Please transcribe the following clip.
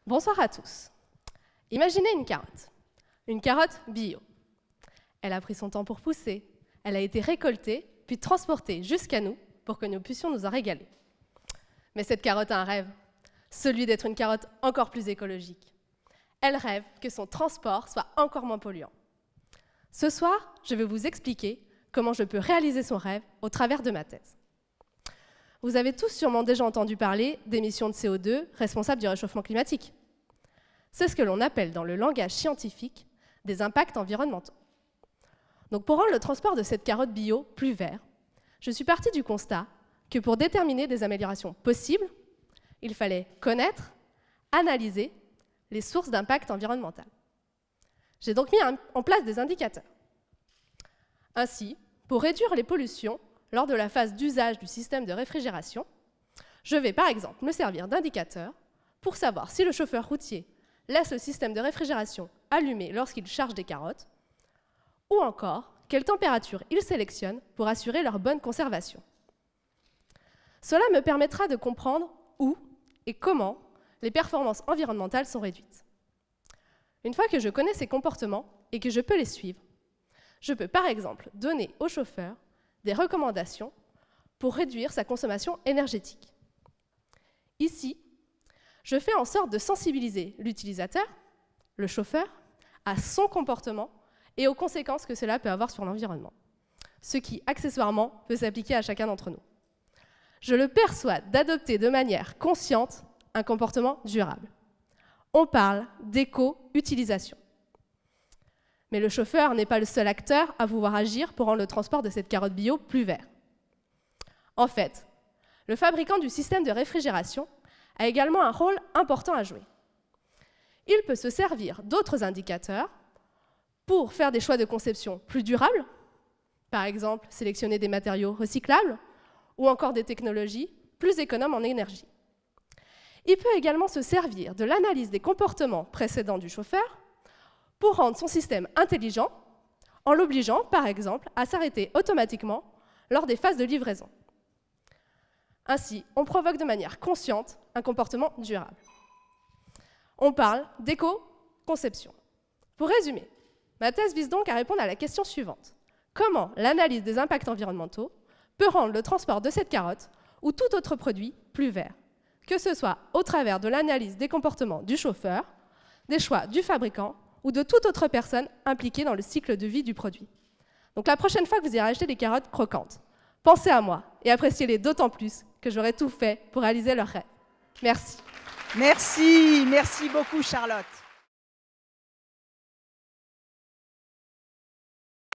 Bonsoir à tous. Imaginez une carotte bio. Elle a pris son temps pour pousser, elle a été récoltée, puis transportée jusqu'à nous pour que nous puissions nous en régaler. Mais cette carotte a un rêve, celui d'être une carotte encore plus écologique. Elle rêve que son transport soit encore moins polluant. Ce soir, je vais vous expliquer comment je peux réaliser son rêve au travers de ma thèse. Vous avez tous sûrement déjà entendu parler d'émissions de CO2 responsables du réchauffement climatique. C'est ce que l'on appelle dans le langage scientifique des impacts environnementaux. Donc pour rendre le transport de cette carotte bio plus vert, je suis partie du constat que pour déterminer des améliorations possibles, il fallait connaître, analyser les sources d'impact environnemental. J'ai donc mis en place des indicateurs. Ainsi, pour réduire les pollutions lors de la phase d'usage du système de réfrigération, je vais par exemple me servir d'indicateurs pour savoir si le chauffeur routier laisse le système de réfrigération allumé lorsqu'il charge des carottes, ou encore quelle température il sélectionne pour assurer leur bonne conservation. Cela me permettra de comprendre où et comment les performances environnementales sont réduites. Une fois que je connais ces comportements et que je peux les suivre, je peux par exemple donner au chauffeur des recommandations pour réduire sa consommation énergétique. Ici, je fais en sorte de sensibiliser l'utilisateur, le chauffeur, à son comportement et aux conséquences que cela peut avoir sur l'environnement, ce qui, accessoirement, peut s'appliquer à chacun d'entre nous. Je le persuade d'adopter de manière consciente un comportement durable. On parle d'éco-utilisation. Mais le chauffeur n'est pas le seul acteur à pouvoir agir pour rendre le transport de cette carotte bio plus vert. En fait, le fabricant du système de réfrigération a également un rôle important à jouer. Il peut se servir d'autres indicateurs pour faire des choix de conception plus durables, par exemple sélectionner des matériaux recyclables ou encore des technologies plus économes en énergie. Il peut également se servir de l'analyse des comportements précédents du chauffeur pour rendre son système intelligent en l'obligeant, par exemple, à s'arrêter automatiquement lors des phases de livraison. Ainsi, on provoque de manière consciente un comportement durable. On parle d'éco-conception. Pour résumer, ma thèse vise donc à répondre à la question suivante. Comment l'analyse des impacts environnementaux peut rendre le transport de cette carotte ou tout autre produit plus vert, que ce soit au travers de l'analyse des comportements du chauffeur, des choix du fabricant ou de toute autre personne impliquée dans le cycle de vie du produit. Donc la prochaine fois que vous irez acheter des carottes croquantes, pensez à moi et appréciez-les d'autant plus que j'aurai tout fait pour réaliser leur rêve. Merci. Merci beaucoup Charlotte.